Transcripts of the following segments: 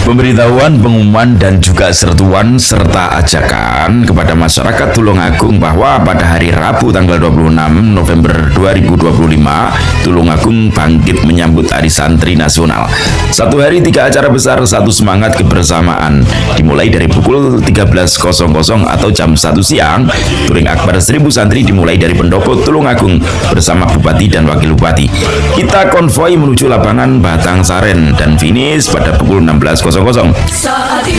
Pemberitahuan, pengumuman, dan juga sertuan serta ajakan kepada masyarakat Tulungagung bahwa pada hari Rabu tanggal 26 November 2025 Tulungagung bangkit menyambut Hari Santri Nasional. Satu hari, tiga acara besar, satu semangat kebersamaan. Dimulai dari pukul 13.00 atau jam 1 siang, touring akbar 1000 santri dimulai dari pendopo Tulungagung bersama Bupati dan Wakil Bupati. Kita konvoi menuju lapangan Batang Saren dan finish pada pukul 16.00.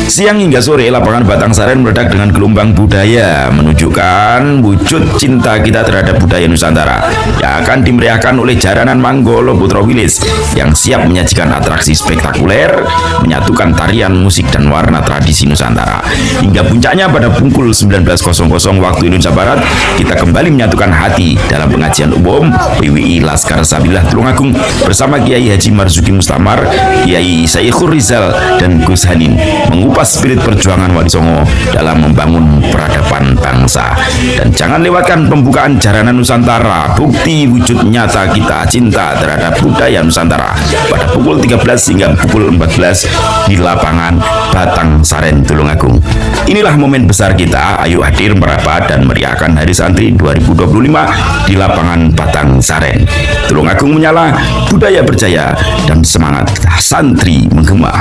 Siang hingga sore, lapangan Batang Saren meledak dengan gelombang budaya, menunjukkan wujud cinta kita terhadap budaya Nusantara yang akan dimeriahkan oleh Jaranan Manggolo Putra Wilis yang siap menyajikan atraksi spektakuler, menyatukan tarian, musik, dan warna tradisi Nusantara. Hingga puncaknya pada pukul 19.00 waktu Indonesia Barat, kita kembali menyatukan hati dalam pengajian umum PWI Laskar Sabillah Tulungagung bersama Kiai Haji Marzuki Mustamar, Kiai Saikhul Rizal, dan Gus Hanin mengupas spirit perjuangan Wali Songo dalam membangun peradaban bangsa. Dan jangan lewatkan pembukaan Jaranan Nusantara, bukti wujud nyata kita cinta terhadap budaya Nusantara pada pukul 13 hingga pukul 14 di lapangan Batang Saren Tulungagung. Inilah momen besar kita, ayo hadir merapat dan meriahkan Hari Santri 2025 di lapangan Batang Saren. Tulungagung menyala, budaya berjaya, dan semangat santri menggema.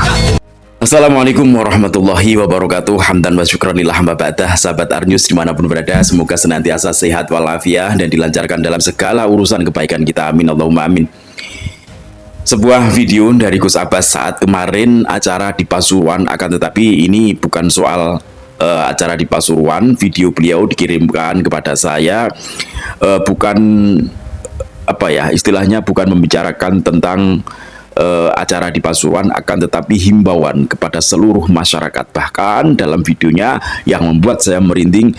Assalamualaikum warahmatullahi wabarakatuh. Hamdan wa syukranillah hamba ba'dah. Sahabat Arnews dimanapun berada, semoga senantiasa sehat walafiat dan dilancarkan dalam segala urusan kebaikan kita, amin Allahumma amin. Sebuah video dari Gus Abbas saat kemarin acara di Pasuruan, akan tetapi ini bukan soal acara di Pasuruan. Video beliau dikirimkan kepada saya, bukan istilahnya bukan membicarakan tentang acara di Pasuruan, akan tetapi himbauan kepada seluruh masyarakat. Bahkan dalam videonya yang membuat saya merinding,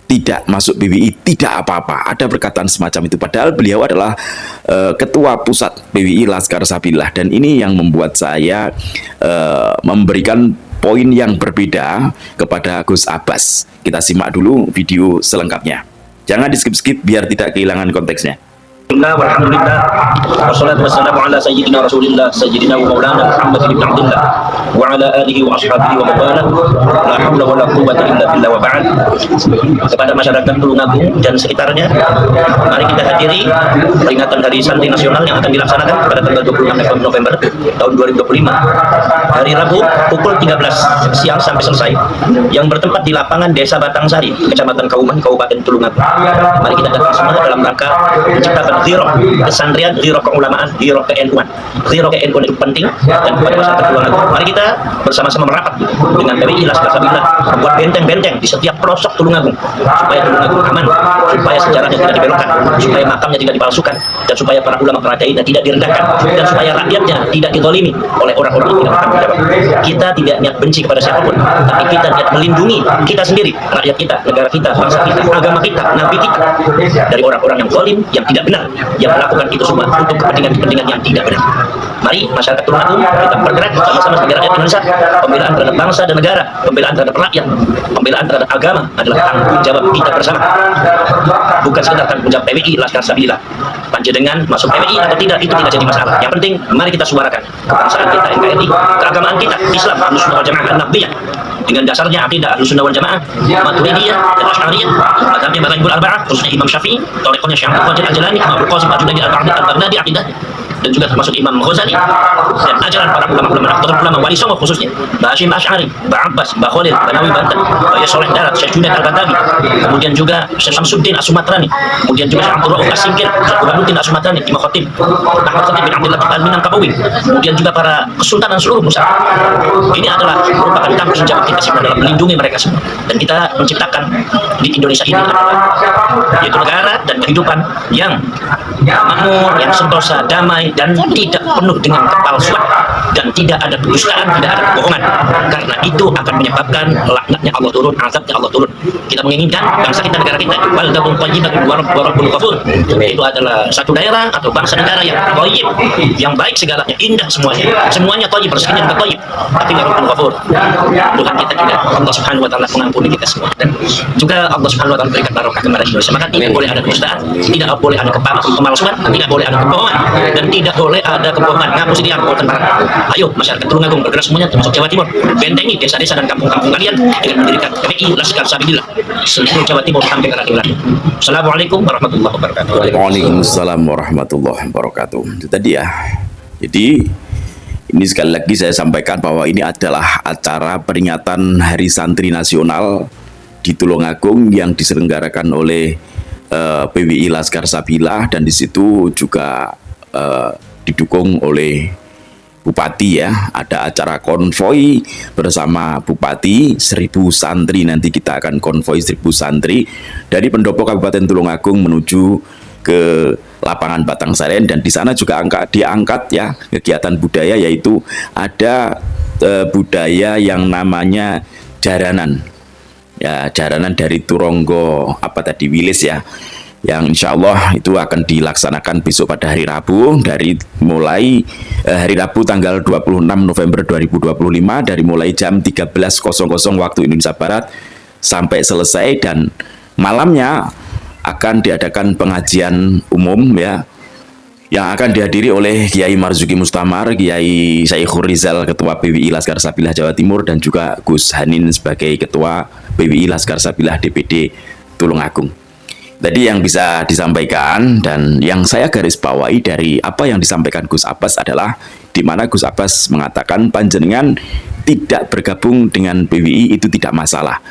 tidak masuk PWI tidak apa-apa, ada perkataan semacam itu, padahal beliau adalah ketua pusat PWI Laskar Sabillah. Dan ini yang membuat saya memberikan poin yang berbeda kepada Gus Abbas. Kita simak dulu video selengkapnya, jangan di skip-skip biar tidak kehilangan konteksnya. Alhamdulillah, wassalatu wassalamu ala sayyidina Rasulillah, sayyidina wa maulana Muhammad ibn Abdullah wa ala alihi wa ashabihi wa mawala, la hawla wa la quwwata illa billah wa ba'd. Kepada masyarakat Tulungagung dan sekitarnya, mari kita hadiri peringatan Hari Santri Nasional yang akan dilaksanakan pada tanggal 26 November tahun 2025, hari Rabu pukul 13 siang sampai selesai, yang bertempat di lapangan Desa Batang Sari, Kecamatan Kauman, Kabupaten Tulungagung. Mari kita datang semua dalam rangka menciptakan zero kesantrian, zero keulamaan, zero ke-NU-an. Zero ke-NU itu penting, dan kepada masyarakat Tulungagung, mari kita bersama-sama merapat dengan PWI Laskar Sabillah, membuat benteng-benteng di setiap pelosok Tulungagung, supaya Tulungagung aman, supaya sejarahnya tidak dibelokkan, supaya makamnya tidak dipalsukan, dan supaya para ulama peradainnya tidak direndahkan, dan supaya rakyatnya tidak didolimi oleh orang-orang yang tidak bertanggung jawab. Kita tidak niat benci kepada siapapun, tapi kita niat melindungi kita sendiri, rakyat kita, negara kita, bangsa kita, agama kita, nabi kita, dari orang-orang yang zalim, yang tidak benar, yang melakukan itu semua untuk kepentingan-kepentingan yang tidak benar. Mari masyarakat Tulungagung kita bergerak sama-sama sebagai rakyat Indonesia. Pembelaan terhadap bangsa dan negara, pembelaan terhadap rakyat, pembelaan terhadap agama adalah tanggung jawab kita bersama. Bukan sekedar tanggung jawab PWI Laskar Sabillah. Panjenengan masuk PWI atau tidak itu tidak jadi masalah. Yang penting mari kita suarakan kebangsaan kita NKRI, keagamaan kita Islam, Ahlussunnah wal Jamaah An-Naqdiyah, dengan dasarnya akidah Ahlussunnah wal Jamaah, Maturidiyah dan Asy'ariyah, mazhabnya Madzhabul Arba'ah, khususnya Imam Syafi'i, thariqahnya Syekh Abdul Qadir Al-Jilani, Abdul Qasim Al-Junaidi Al-Baghdadi akidahnya, dan juga termasuk Imam Ghazali, dan ajaran para ulama Wali Songo khususnya Mbah Hasyim Asy'ari, Mbah Abbas, Mbah Khalil, Banawi Banten, Mbah Soleh Darat, Syekh Junaid Al-Batawi, kemudian juga Syekh Syamsuddin As-Sumatrani, kemudian juga Syekh Abdul Rauf As-Singkil, Syekh Burhanuddin As-Sumatrani, Imam Khatib, Ahmad Khatib bin Abdul Latif Al-Minangkabawi, kemudian juga para kesultanan seluruh Nusantara. Ini adalah merupakan tanggung jawab kita semua dalam melindungi mereka semua. Dan kita menciptakan di Indonesia ini adalah yaitu negara dan kehidupan yang makmur, yang sentosa, damai, dan tidak penuh dengan kepalsuan, dan tidak ada kedustaan, tidak ada kebohongan. Karena itu akan menyebabkan laknatnya Allah turun, azabnya Allah turun. Kita menginginkan bangsa kita, negara kita itu baldatun thayyibatun wa rabbun ghafur. Itu adalah satu daerah atau bangsa negara yang thayyib, yang baik segalanya, indah semuanya. Semuanya thayyib, rezekinya juga thayyib. Tapi wa rabbun ghafur. Tuhan kita tidak, Allah Subhanahu wa taala mengampuni kita semua. Dan juga Semoga Allah Subhanahu wa taala berikan barokah kepada Indonesia. Maka tidak boleh ada kedustaan, tidak boleh ada pemalsuan, tidak boleh ada kebohongan, dan tidak boleh ada kebohongan. Ngapus ini angkutan barang. Ayo masyarakat Tulungagung bergerak semuanya, termasuk Jawa Timur, bentengi desa-desa dan kampung-kampung kalian dengan mendirikan PPI Laskar Sabilillah seluruh Jawa Timur sampai ke Rakyat. Assalamualaikum warahmatullahi wabarakatuh. Waalaikumsalam warahmatullahi wabarakatuh. Itu tadi ya. Jadi ini sekali lagi saya sampaikan bahwa ini adalah acara peringatan Hari Santri Nasional di Tulungagung yang diselenggarakan oleh PWI Laskar Sabilillah, dan di situ juga didukung oleh Bupati ya. Ada acara konvoi bersama Bupati, 1000 santri, nanti kita akan konvoi 1000 santri dari pendopo Kabupaten Tulungagung menuju ke lapangan Batangsaren, dan di sana juga diangkat ya kegiatan budaya, yaitu ada budaya yang namanya jaranan. Ya, jaranan dari Turonggo Wilis ya, yang insya Allah itu akan dilaksanakan besok pada hari Rabu, dari mulai hari Rabu tanggal 26 November 2025 dari mulai jam 13.00 waktu Indonesia Barat sampai selesai, dan malamnya akan diadakan pengajian umum ya, yang akan dihadiri oleh Kiai Marzuki Mustamar, Kiai Saikhul Rizal, Ketua PWI Laskar Sabilillah Jawa Timur, dan juga Gus Hanin sebagai Ketua PWI Laskar Sabilillah DPD Tulungagung. Tadi yang bisa disampaikan, dan yang saya garis bawahi dari apa yang disampaikan Gus Abbas adalah di mana Gus Abbas mengatakan panjenengan tidak bergabung dengan PWI itu tidak masalah.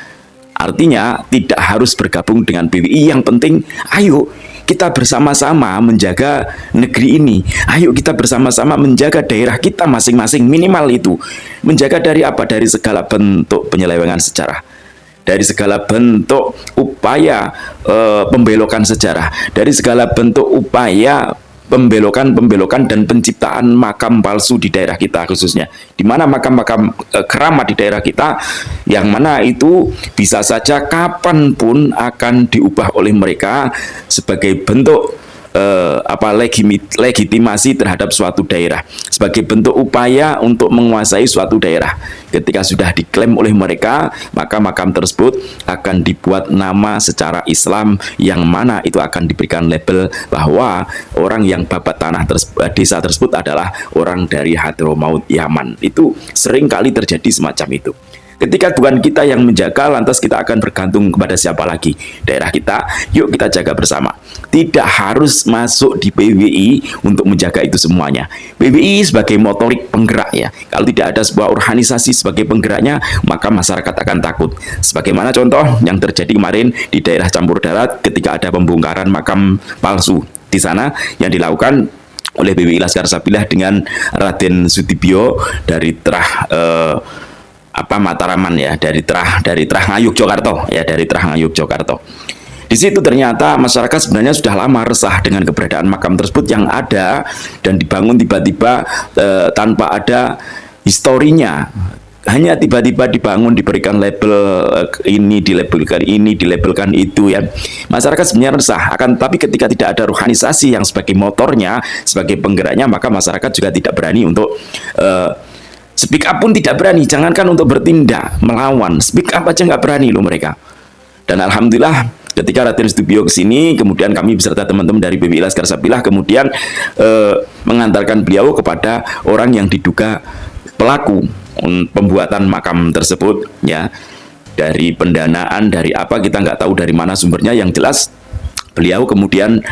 Artinya tidak harus bergabung dengan PWI, yang penting ayo kita bersama-sama menjaga negeri ini. Ayo kita bersama-sama menjaga daerah kita masing-masing, minimal itu. Menjaga dari apa? Dari segala bentuk penyelewengan sejarah, dari segala bentuk upaya pembelokan sejarah, dari segala bentuk upaya pembelokan dan penciptaan makam palsu di daerah kita, khususnya di mana makam-makam keramat di daerah kita, yang mana itu bisa saja kapanpun akan diubah oleh mereka sebagai bentuk legitimasi terhadap suatu daerah, sebagai bentuk upaya untuk menguasai suatu daerah. Ketika sudah diklaim oleh mereka, maka makam tersebut akan dibuat nama secara Islam, yang mana itu akan diberikan label bahwa orang yang babat tanah desa tersebut adalah orang dari Hadramaut Yaman. Itu sering kali terjadi semacam itu. Ketika bukan kita yang menjaga, lantas kita akan bergantung kepada siapa lagi? Daerah kita. Yuk kita jaga bersama. Tidak harus masuk di PWI untuk menjaga itu semuanya. PWI sebagai motorik penggerak ya. Kalau tidak ada sebuah organisasi sebagai penggeraknya, maka masyarakat akan takut. Sebagaimana contoh yang terjadi kemarin di daerah Campur Darat ketika ada pembongkaran makam palsu di sana yang dilakukan oleh PWI Laskar Sabilillah dengan Raden Sudibyo dari Mataraman ya, dari Trah Ngayuk Jogarta ya, dari Trah Ngayuk Jogarta. Di situ ternyata masyarakat sebenarnya sudah lama resah dengan keberadaan makam tersebut yang ada dan dibangun tiba-tiba tanpa ada historinya. Hanya tiba-tiba dibangun, diberikan label ini, dilabelkan itu ya. Masyarakat sebenarnya resah, tapi ketika tidak ada organisasi yang sebagai motornya, sebagai penggeraknya, maka masyarakat juga tidak berani untuk speak up pun tidak berani, jangankan untuk bertindak, melawan. Speak up aja nggak berani loh mereka. Dan alhamdulillah ketika Raden Sudibyo ke sini, kemudian kami beserta teman-teman dari PWI Laskar Sabilillah kemudian mengantarkan beliau kepada orang yang diduga pelaku pembuatan makam tersebut ya. Dari pendanaan, dari apa kita nggak tahu dari mana sumbernya, yang jelas beliau kemudian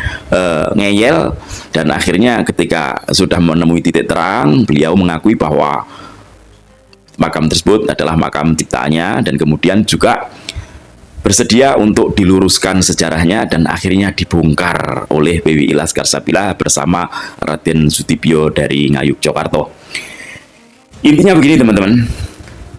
ngeyel, dan akhirnya ketika sudah menemui titik terang, beliau mengakui bahwa makam tersebut adalah makam ciptaannya, dan kemudian juga bersedia untuk diluruskan sejarahnya, dan akhirnya dibongkar oleh PWI Laskar Sabilillah bersama Raden Sudibyo dari Ngayuk Jogarta. Intinya begini teman-teman,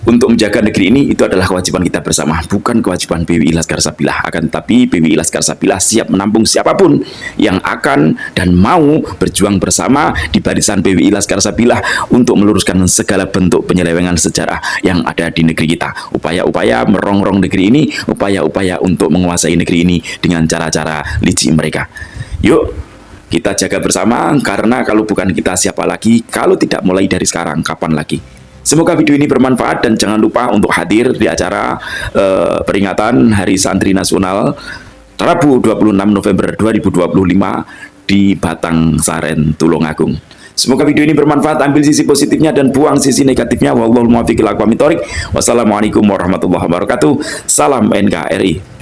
untuk menjaga negeri ini itu adalah kewajiban kita bersama, bukan kewajiban PWI Laskar Sabilillah. Akan tetapi PWI Laskar Sabilillah siap menampung siapapun yang akan dan mau berjuang bersama di barisan PWI Laskar Sabilillah untuk meluruskan segala bentuk penyelewengan sejarah yang ada di negeri kita. Upaya-upaya merongrong negeri ini, upaya-upaya untuk menguasai negeri ini dengan cara-cara licik mereka. Yuk kita jaga bersama, karena kalau bukan kita siapa lagi? Kalau tidak mulai dari sekarang, kapan lagi? Semoga video ini bermanfaat dan jangan lupa untuk hadir di acara peringatan Hari Santri Nasional Rabu 26 November 2025 di Batang Saren, Tulungagung. Semoga video ini bermanfaat, ambil sisi positifnya dan buang sisi negatifnya. Wallahul muwaffiq ila aqwamit thoriq. Wassalamualaikum warahmatullahi wabarakatuh. Salam NKRI.